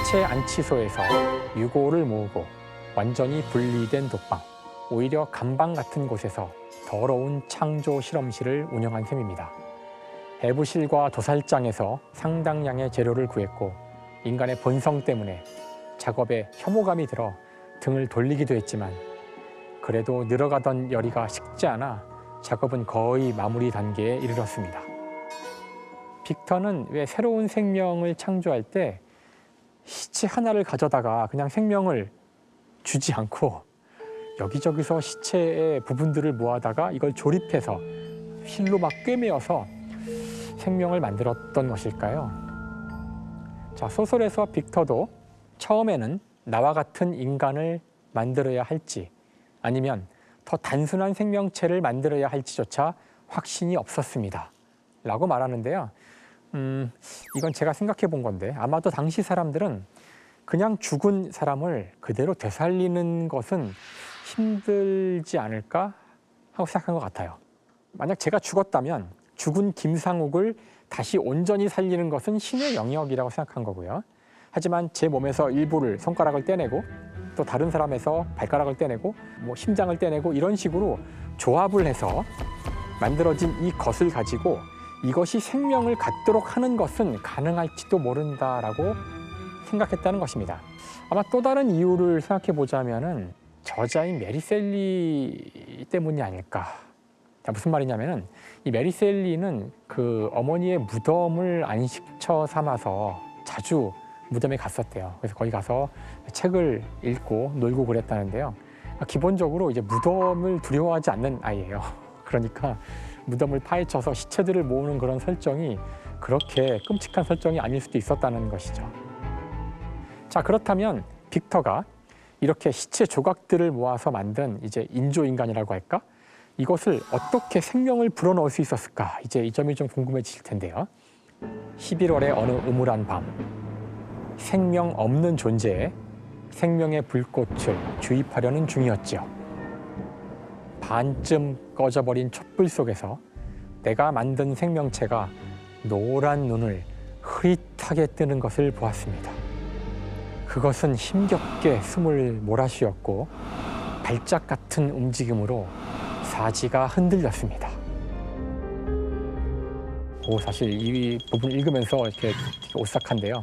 시체 안치소에서 유골을 모으고 완전히 분리된 독방, 오히려 감방 같은 곳에서 더러운 창조 실험실을 운영한 셈입니다. 배부실과 도살장에서 상당량의 재료를 구했고 인간의 본성 때문에 작업에 혐오감이 들어 등을 돌리기도 했지만 그래도 늘어가던 열의가 식지 않아 작업은 거의 마무리 단계에 이르렀습니다. 빅터는 왜 새로운 생명을 창조할 때 시체 하나를 가져다가 그냥 생명을 주지 않고 여기저기서 시체의 부분들을 모아다가 이걸 조립해서 실로 막 꿰매어서 생명을 만들었던 것일까요? 자, 소설에서 빅터도 처음에는 나와 같은 인간을 만들어야 할지 아니면 더 단순한 생명체를 만들어야 할지조차 확신이 없었습니다. 라고 말하는데요. 이건 제가 생각해 본 건데 아마도 당시 사람들은 그냥 죽은 사람을 그대로 되살리는 것은 힘들지 않을까 하고 생각한 것 같아요. 만약 제가 죽었다면 죽은 김상욱을 다시 온전히 살리는 것은 신의 영역이라고 생각한 거고요. 하지만 제 몸에서 일부를 손가락을 떼내고 또 다른 사람에서 발가락을 떼내고 뭐 심장을 떼내고 이런 식으로 조합을 해서 만들어진 이 것을 가지고 이것이 생명을 갖도록 하는 것은 가능할지도 모른다라고 생각했다는 것입니다. 아마 또 다른 이유를 생각해 보자면은 저자인 메리 셀리 때문이 아닐까. 자, 무슨 말이냐면은 이 메리 셀리는 그 어머니의 무덤을 안식처 삼아서 자주 무덤에 갔었대요. 그래서 거기 가서 책을 읽고 놀고 그랬다는데요. 기본적으로 이제 무덤을 두려워하지 않는 아이예요. 그러니까 무덤을 파헤쳐서 시체들을 모으는 그런 설정이 그렇게 끔찍한 설정이 아닐 수도 있었다는 것이죠. 자, 그렇다면 빅터가 이렇게 시체 조각들을 모아서 만든 이제 인조인간이라고 할까? 이것을 어떻게 생명을 불어넣을 수 있었을까? 이제 이 점이 좀 궁금해질 텐데요. 11월의 어느 음울한 밤, 생명 없는 존재에 생명의 불꽃을 주입하려는 중이었죠. 반쯤 꺼져버린 촛불 속에서 내가 만든 생명체가 노란 눈을 흐릿하게 뜨는 것을 보았습니다. 그것은 힘겹게 숨을 몰아쉬었고 발작 같은 움직임으로 사지가 흔들렸습니다. 사실 이 부분 읽으면서 이렇게 오싹한데요.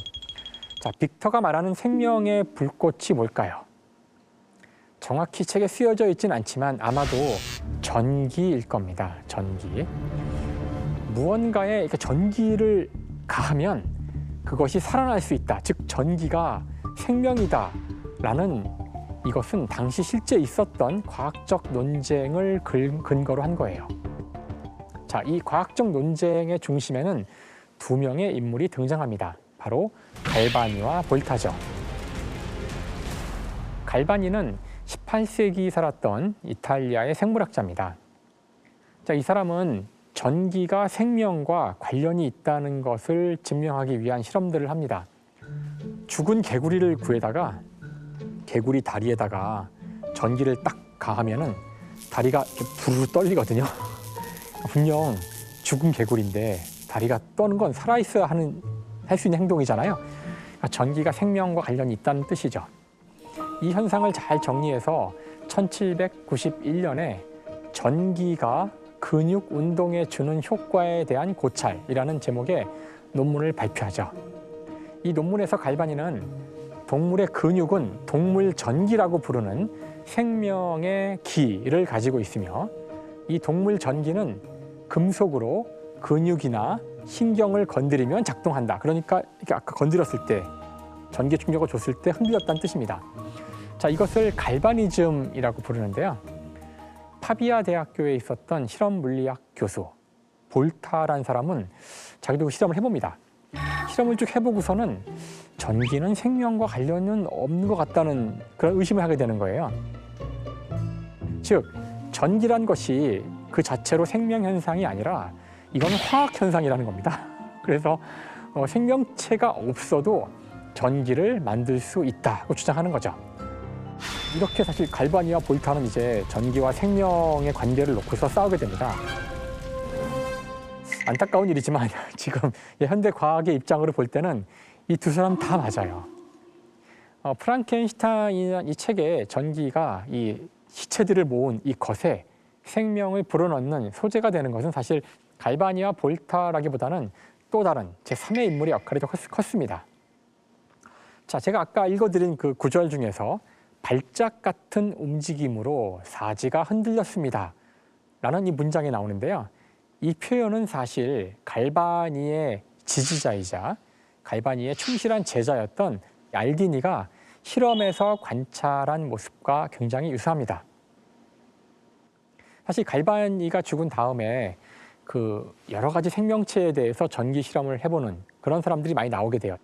자, 빅터가 말하는 생명의 불꽃이 뭘까요? 정확히 책에 쓰여져 있지는 않지만 아마도 전기일 겁니다. 전기. 무언가에 이렇게 전기를 가하면 그것이 살아날 수 있다. 즉 전기가 생명이다라는 이것은 당시 실제 있었던 과학적 논쟁을 근거로 한 거예요. 자, 이 과학적 논쟁의 중심에는 두 명의 인물이 등장합니다. 바로 갈바니와 볼타죠. 갈바니는 18세기 살았던 이탈리아의 생물학자입니다. 자, 이 사람은 전기가 생명과 관련이 있다는 것을 증명하기 위한 실험들을 합니다. 죽은 개구리를 구해다가 개구리 다리에다가 전기를 딱 가하면은 다리가 이렇게 부르르 떨리거든요. 분명 죽은 개구리인데 다리가 떠는 건 살아있어야 할 수 있는 행동이잖아요. 전기가 생명과 관련이 있다는 뜻이죠. 이 현상을 잘 정리해서 1791년에 전기가 근육 운동에 주는 효과에 대한 고찰이라는 제목의 논문을 발표하죠. 이 논문에서 갈바니는 동물의 근육은 동물 전기라고 부르는 생명의 기를 가지고 있으며 이 동물 전기는 금속으로 근육이나 신경을 건드리면 작동한다. 그러니까 이렇게 아까 건드렸을 때 전기 충격을 줬을 때 흔들렸다는 뜻입니다. 자, 이것을 갈바니즘이라고 부르는데요. 파비아 대학교에 있었던 실험 물리학 교수 볼타라는 사람은 자기도 실험을 해봅니다. 실험을 쭉 해보고서는 전기는 생명과 관련은 없는 것 같다는 그런 의심을 하게 되는 거예요. 즉, 전기란 것이 그 자체로 생명 현상이 아니라 이건 화학 현상이라는 겁니다. 그래서 생명체가 없어도 전기를 만들 수 있다고 주장하는 거죠. 이렇게 사실 갈바니와 볼타는 이제 전기와 생명의 관계를 놓고서 싸우게 됩니다. 안타까운 일이지만 지금 현대 과학의 입장으로 볼 때는 이 두 사람 다 맞아요. 프랑켄슈타인이라는 이 책에 전기가 이 시체들을 모은 이 것에 생명을 불어넣는 소재가 되는 것은 사실 갈바니와 볼타라기보다는 또 다른 제3의 인물의 역할이 더 컸습니다. 자, 제가 아까 읽어드린 그 구절 중에서 발작 같은 움직임으로 사지가 흔들렸습니다 라는 이 문장이 나오는데요. 이 표현은 사실 갈바니의 지지자이자 갈바니의 충실한 제자였던 알디니가 실험에서 관찰한 모습과 굉장히 유사합니다. 사실 갈바니가 죽은 다음에 그 여러 가지 생명체에 대해서 전기 실험을 해보는 그런 사람들이 많이 나오게 돼요.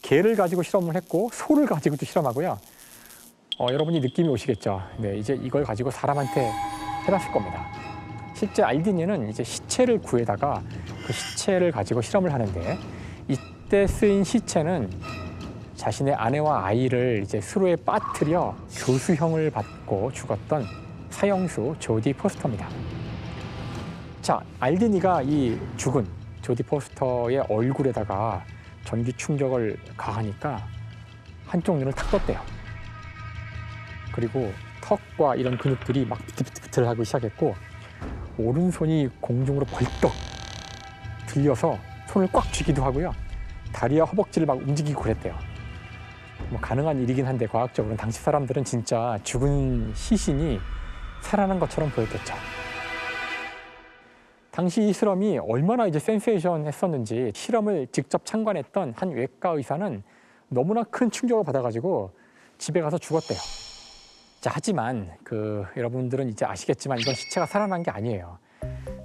개를 가지고 실험을 했고 소를 가지고도 실험하고요. 여러분이 느낌이 오시겠죠. 네, 이제 이걸 가지고 사람한테 해봤을 겁니다. 실제 알디니는 이제 시체를 구해다가 그 시체를 가지고 실험을 하는데 이때 쓰인 시체는 자신의 아내와 아이를 이제 수로에 빠뜨려 교수형을 받고 죽었던 사형수 조디 포스터입니다. 자, 알디니가 이 죽은 조디 포스터의 얼굴에다가 전기 충격을 가하니까 한쪽 눈을 탁 떴대요. 그리고 턱과 이런 근육들이 막 비틀비틀하기 시작했고 오른손이 공중으로 벌떡 들려서 손을 꽉 쥐기도 하고요. 다리와 허벅지를 막 움직이고 그랬대요. 뭐 가능한 일이긴 한데 과학적으로는 당시 사람들은 진짜 죽은 시신이 살아난 것처럼 보였겠죠. 당시 이 실험이 얼마나 이제 센세이션했었는지 실험을 직접 참관했던 한 외과 의사는 너무나 큰 충격을 받아가지고 집에 가서 죽었대요. 자, 하지만 여러분들은 이제 아시겠지만 이건 시체가 살아난 게 아니에요.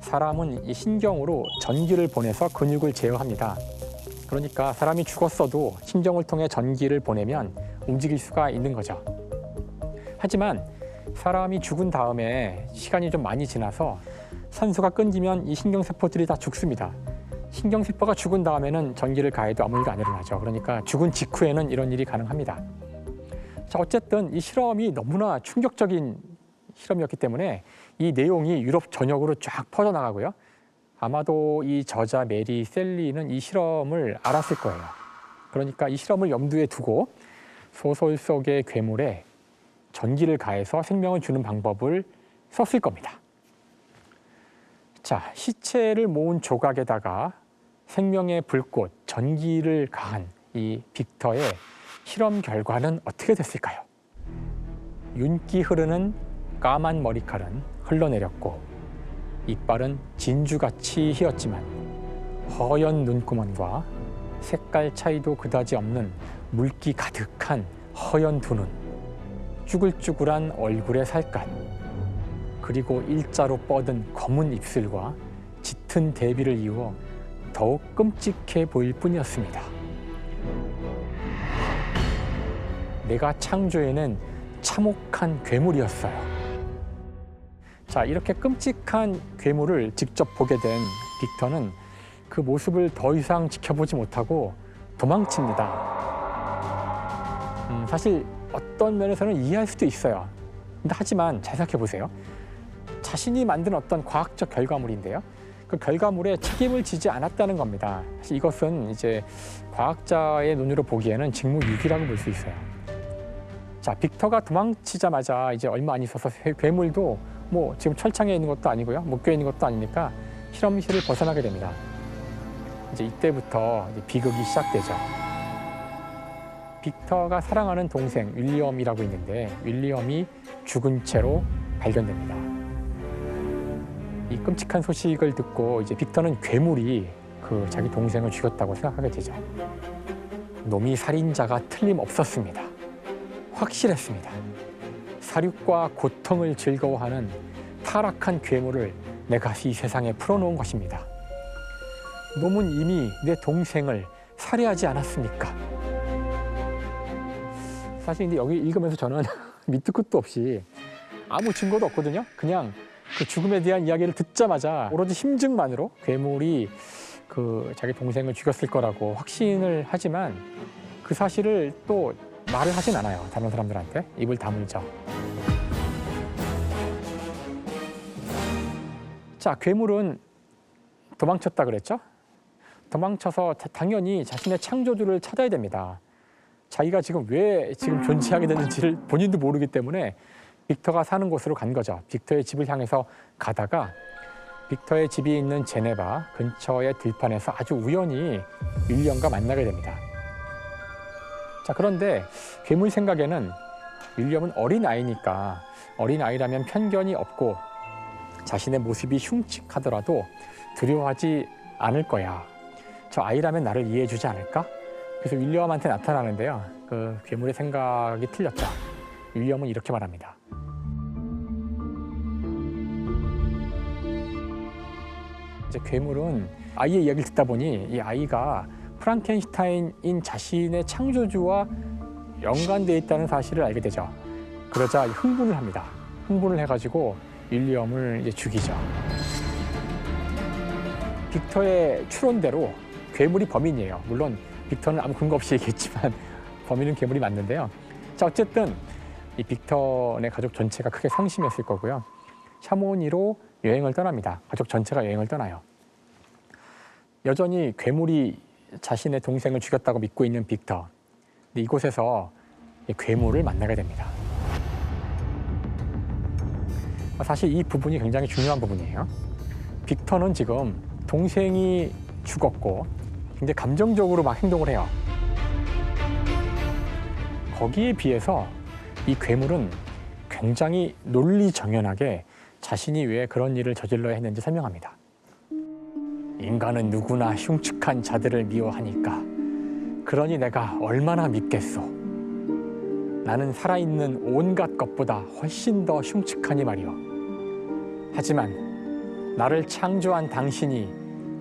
사람은 이 신경으로 전기를 보내서 근육을 제어합니다. 그러니까 사람이 죽었어도 신경을 통해 전기를 보내면 움직일 수가 있는 거죠. 하지만 사람이 죽은 다음에 시간이 좀 많이 지나서 산소가 끊기면 이 신경세포들이 다 죽습니다. 신경세포가 죽은 다음에는 전기를 가해도 아무 일도 안 일어나죠. 그러니까 죽은 직후에는 이런 일이 가능합니다. 자, 어쨌든 이 실험이 너무나 충격적인 실험이었기 때문에 이 내용이 유럽 전역으로 쫙 퍼져나가고요. 아마도 이 저자 메리 셀리는 이 실험을 알았을 거예요. 그러니까 이 실험을 염두에 두고 소설 속의 괴물에 전기를 가해서 생명을 주는 방법을 썼을 겁니다. 자, 시체를 모은 조각에다가 생명의 불꽃, 전기를 가한 이 빅터의 실험 결과는 어떻게 됐을까요? 윤기 흐르는 까만 머리칼은 흘러내렸고 이빨은 진주같이 휘었지만 허연 눈구멍과 색깔 차이도 그다지 없는 물기 가득한 허연 두 눈, 쭈글쭈글한 얼굴의 살갗, 그리고 일자로 뻗은 검은 입술과 짙은 대비를 이루어 더욱 끔찍해 보일 뿐이었습니다. 내가 창조해낸 참혹한 괴물이었어요. 자, 이렇게 끔찍한 괴물을 직접 보게 된 빅터는 그 모습을 더 이상 지켜보지 못하고 도망칩니다. 사실 어떤 면에서는 이해할 수도 있어요. 근데 하지만 잘 생각해 보세요. 자신이 만든 어떤 과학적 결과물인데요. 그 결과물에 책임을 지지 않았다는 겁니다. 사실 이것은 이제 과학자의 눈으로 보기에는 직무유기라고 볼 수 있어요. 자, 빅터가 도망치자마자 이제 얼마 안 있어서 괴물도 뭐 지금 철창에 있는 것도 아니고요, 묶여 있는 것도 아니니까 실험실을 벗어나게 됩니다. 이제 이때부터 이제 비극이 시작되죠. 빅터가 사랑하는 동생 윌리엄이라고 있는데 윌리엄이 죽은 채로 발견됩니다. 이 끔찍한 소식을 듣고 이제 빅터는 괴물이 자기 동생을 죽였다고 생각하게 되죠. 놈이 살인자가 틀림없었습니다. 확실했습니다. 사륙과 고통을 즐거워하는 타락한 괴물을 내가 이 세상에 풀어놓은 것입니다. 놈은 이미 내 동생을 살해하지 않았습니까? 사실 근데 여기 읽으면서 저는 밑도 끝도 없이 아무 증거도 없거든요. 그냥 그 죽음에 대한 이야기를 듣자마자 오로지 심증만으로 괴물이 자기 동생을 죽였을 거라고 확신을 하지만 그 사실을 또 말을 하진 않아요. 다른 사람들한테 입을 다물죠. 자, 괴물은 도망쳤다 그랬죠? 도망쳐서 당연히 자신의 창조주를 찾아야 됩니다. 자기가 지금 왜 지금 존재하게 됐는지를 본인도 모르기 때문에 빅터가 사는 곳으로 간 거죠. 빅터의 집을 향해서 가다가 빅터의 집이 있는 제네바 근처의 들판에서 아주 우연히 윌리엄과 만나게 됩니다. 자, 그런데 괴물 생각에는 윌리엄은 어린아이니까 어린아이라면 편견이 없고 자신의 모습이 흉측하더라도 두려워하지 않을 거야. 저 아이라면 나를 이해해 주지 않을까? 그래서 윌리엄한테 나타나는데요. 그 괴물의 생각이 틀렸다. 윌리엄은 이렇게 말합니다. 이제 괴물은 아이의 이야기를 듣다 보니 이 아이가 프랑켄슈타인인 자신의 창조주와 연관되어 있다는 사실을 알게 되죠. 그러자 흥분을 합니다. 흥분을 해가지고 윌리엄을 이제 죽이죠. 빅터의 추론대로 괴물이 범인이에요. 물론 빅터는 아무 근거 없이 얘기했지만 범인은 괴물이 맞는데요. 자, 어쨌든 이 빅터네 가족 전체가 크게 상심했을 거고요. 샤모니로 여행을 떠납니다. 가족 전체가 여행을 떠나요. 여전히 괴물이 자신의 동생을 죽였다고 믿고 있는 빅터. 근데 이곳에서 괴물을 만나게 됩니다. 사실 이 부분이 굉장히 중요한 부분이에요. 빅터는 지금 동생이 죽었고 굉장히 감정적으로 막 행동을 해요. 거기에 비해서 이 괴물은 굉장히 논리정연하게 자신이 왜 그런 일을 저질러야 했는지 설명합니다. 인간은 누구나 흉측한 자들을 미워하니까. 그러니 내가 얼마나 밉겠소. 나는 살아있는 온갖 것보다 훨씬 더 흉측하니 말이오. 하지만 나를 창조한 당신이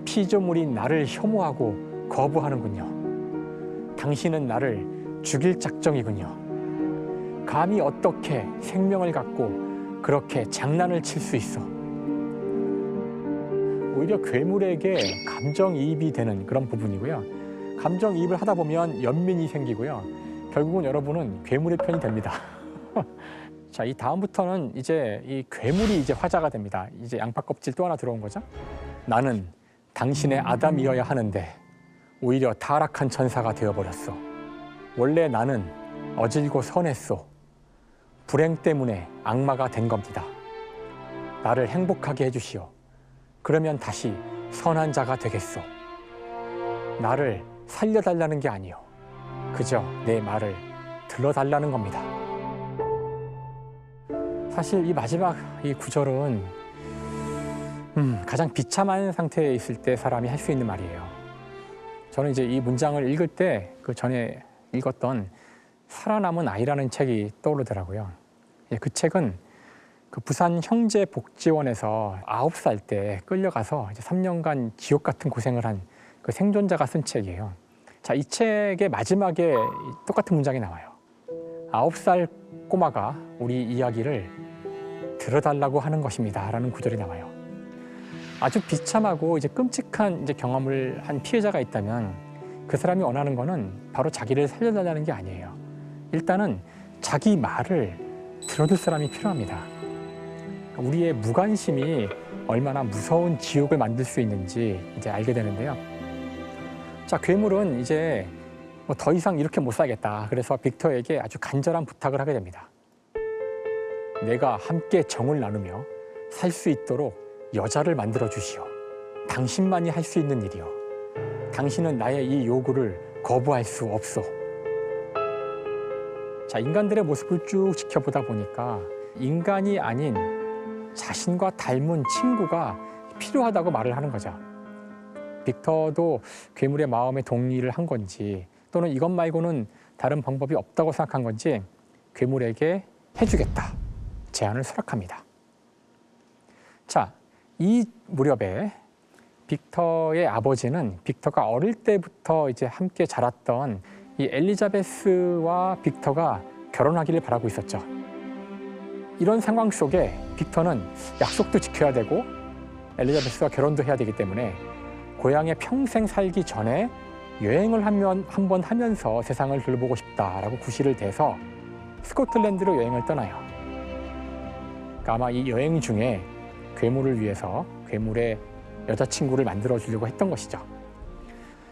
피조물인 나를 혐오하고 거부하는군요. 당신은 나를 죽일 작정이군요. 감히 어떻게 생명을 갖고 그렇게 장난을 칠 수 있어. 오히려 괴물에게 감정이입이 되는 그런 부분이고요. 감정이입을 하다 보면 연민이 생기고요. 결국은 여러분은 괴물의 편이 됩니다. 자, 이 다음부터는 이제 이 괴물이 이제 화자가 됩니다. 이제 양파 껍질 또 하나 들어온 거죠. 나는 당신의 아담이어야 하는데 오히려 타락한 천사가 되어버렸소. 원래 나는 어질고 선했소. 불행 때문에 악마가 된 겁니다. 나를 행복하게 해주시오. 그러면 다시 선한 자가 되겠소. 나를 살려달라는 게 아니오. 그저 내 말을 들어달라는 겁니다. 사실 이 마지막 이 구절은 가장 비참한 상태에 있을 때 사람이 할 수 있는 말이에요. 저는 이제 이 문장을 읽을 때 그 전에 읽었던 살아남은 아이라는 책이 떠오르더라고요. 그 책은 그 부산 형제복지원에서 9살 때 끌려가서 이제 3년간 지옥 같은 고생을 한 그 생존자가 쓴 책이에요. 자, 이 책의 마지막에 똑같은 문장이 나와요. 9살 꼬마가 우리 이야기를 들어달라고 하는 것입니다. 라는 구절이 나와요. 아주 비참하고 이제 끔찍한 이제 경험을 한 피해자가 있다면 그 사람이 원하는 거는 바로 자기를 살려달라는 게 아니에요. 일단은 자기 말을 들어줄 사람이 필요합니다. 우리의 무관심이 얼마나 무서운 지옥을 만들 수 있는지 이제 알게 되는데요. 자, 괴물은 이제 뭐 더 이상 이렇게 못 살겠다. 그래서 빅터에게 아주 간절한 부탁을 하게 됩니다. 내가 함께 정을 나누며 살 수 있도록 여자를 만들어 주시오. 당신만이 할 수 있는 일이오. 당신은 나의 이 요구를 거부할 수 없소. 자, 인간들의 모습을 쭉 지켜보다 보니까 인간이 아닌 자신과 닮은 친구가 필요하다고 말을 하는 거죠. 빅터도 괴물의 마음에 동의를 한 건지 또는 이것 말고는 다른 방법이 없다고 생각한 건지 괴물에게 해주겠다. 제안을 수락합니다. 자, 이 무렵에 빅터의 아버지는 빅터가 어릴 때부터 이제 함께 자랐던 이 엘리자베스와 빅터가 결혼하기를 바라고 있었죠. 이런 상황 속에 빅터는 약속도 지켜야 되고 엘리자베스와 결혼도 해야 되기 때문에 고향에 평생 살기 전에 여행을 한번 하면서 세상을 둘러보고 싶다라고 구실을 대서 스코틀랜드로 여행을 떠나요. 그러니까 아마 이 여행 중에 괴물을 위해서 괴물의 여자친구를 만들어 주려고 했던 것이죠.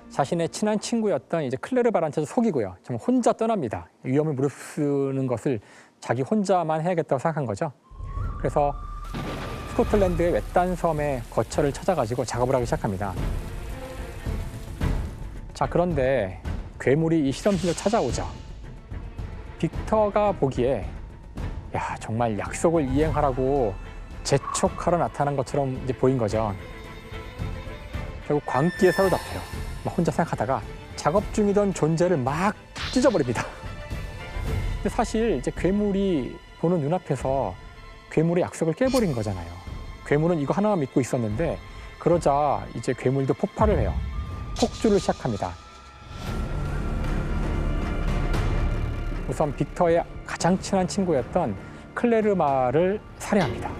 자신의 친한 친구였던 이제 클레르바한테도 속이고요. 정말 혼자 떠납니다. 위험을 무릅쓰는 것을 자기 혼자만 해야겠다고 생각한 거죠. 그래서 스코틀랜드의 외딴 섬의 거처를 찾아가지고 작업을 하기 시작합니다. 자, 그런데 괴물이 이 실험실로 찾아오죠. 빅터가 보기에 야, 정말 약속을 이행하라고 재촉하러 나타난 것처럼 이제 보인 거죠. 결국 광기에 사로잡혀요. 막 혼자 생각하다가 작업 중이던 존재를 막 찢어버립니다. 근데 사실 이제 괴물이 보는 눈앞에서 괴물의 약속을 깨버린 거잖아요. 괴물은 이거 하나만 믿고 있었는데 그러자 이제 괴물도 폭발을 해요. 폭주를 시작합니다. 우선 빅터의 가장 친한 친구였던 클레르마를 살해합니다.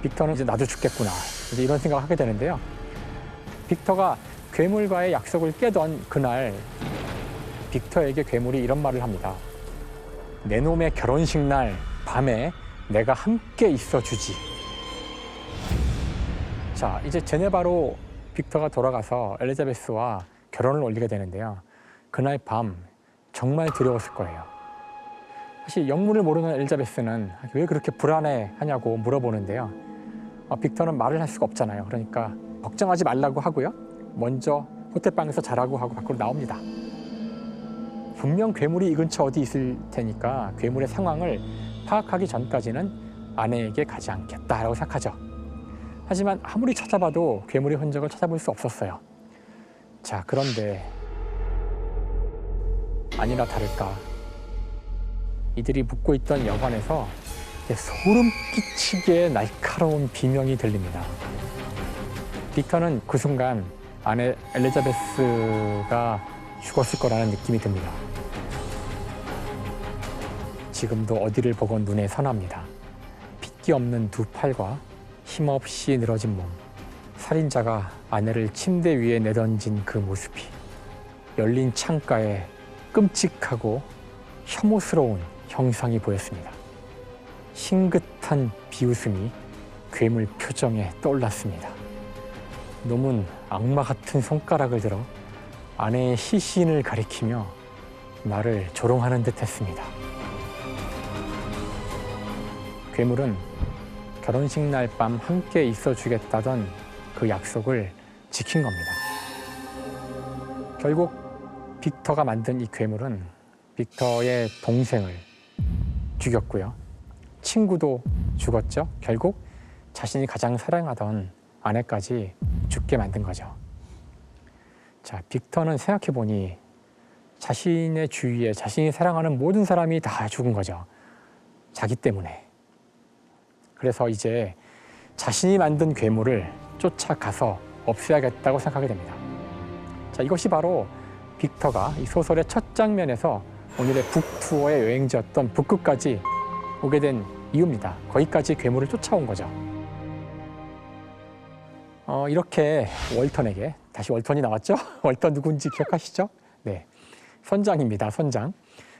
빅터는 이제 나도 죽겠구나 이제 이런 생각을 하게 되는데요. 빅터가 괴물과의 약속을 깨던 그날 빅터에게 괴물이 이런 말을 합니다. 내 놈의 결혼식 날 밤에 내가 함께 있어 주지. 자, 이제 제네바로 빅터가 돌아가서 엘리자베스와 결혼을 올리게 되는데요. 그날 밤 정말 두려웠을 거예요. 사실 영문을 모르는 엘리자베스는 왜 그렇게 불안해하냐고 물어보는데요. 빅터는 말을 할 수가 없잖아요. 그러니까 걱정하지 말라고 하고요. 먼저 호텔방에서 자라고 하고 밖으로 나옵니다. 분명 괴물이 이 근처 어디 있을 테니까 괴물의 상황을 파악하기 전까지는 아내에게 가지 않겠다라고 생각하죠. 하지만 아무리 찾아봐도 괴물의 흔적을 찾아볼 수 없었어요. 자, 그런데 아니나 다를까 이들이 묵고 있던 여관에서 소름 끼치게 날카로운 비명이 들립니다. 빅터는 그 순간 아내 엘리자베스가 죽었을 거라는 느낌이 듭니다. 지금도 어디를 보건 눈에 선합니다. 핏기 없는 두 팔과 힘없이 늘어진 몸, 살인자가 아내를 침대 위에 내던진 그 모습이 열린 창가에 끔찍하고 혐오스러운 형상이 보였습니다. 싱긋한 비웃음이 괴물 표정에 떠올랐습니다. 놈은 악마 같은 손가락을 들어 아내의 시신을 가리키며 나를 조롱하는 듯 했습니다. 괴물은 결혼식 날 밤 함께 있어 주겠다던 그 약속을 지킨 겁니다. 결국 빅터가 만든 이 괴물은 빅터의 동생을 죽였고요. 친구도 죽었죠. 결국 자신이 가장 사랑하던 아내까지 죽게 만든 거죠. 자, 빅터는 생각해보니 자신의 주위에 자신이 사랑하는 모든 사람이 다 죽은 거죠. 자기 때문에. 그래서 이제 자신이 만든 괴물을 쫓아가서 없애야겠다고 생각하게 됩니다. 자, 이것이 바로 빅터가 이 소설의 첫 장면에서 오늘의 북투어의 여행지였던 북극까지 오게 된 이유입니다. 거기까지 괴물을 쫓아온 거죠. 이렇게 월턴에게, 다시 월턴이 나왔죠? 월턴 누군지 기억하시죠? 네, 선장입니다. 선장.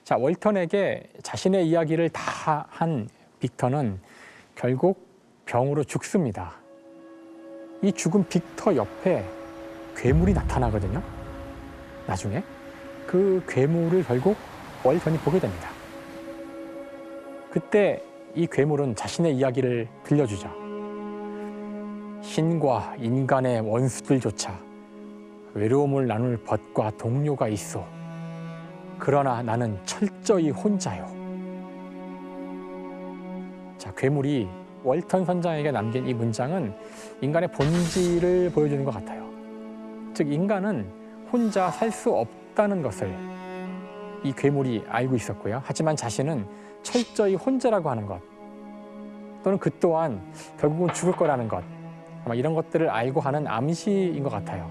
자, 월턴에게 자신의 이야기를 다 한 빅터는 결국 병으로 죽습니다. 이 죽은 빅터 옆에 괴물이 나타나거든요. 나중에 그 괴물을 결국 월턴이 보게 됩니다. 그때 이 괴물은 자신의 이야기를 들려주죠. 신과 인간의 원수들조차 외로움을 나눌 벗과 동료가 있어. 그러나 나는 철저히 혼자요. 자, 괴물이 월턴 선장에게 남긴 이 문장은 인간의 본질을 보여주는 것 같아요. 즉, 인간은 혼자 살 수 없다는 것을 이 괴물이 알고 있었고요. 하지만 자신은 철저히 혼자라고 하는 것, 또는 그 또한 결국은 죽을 거라는 것, 아마 이런 것들을 알고 하는 암시인 것 같아요.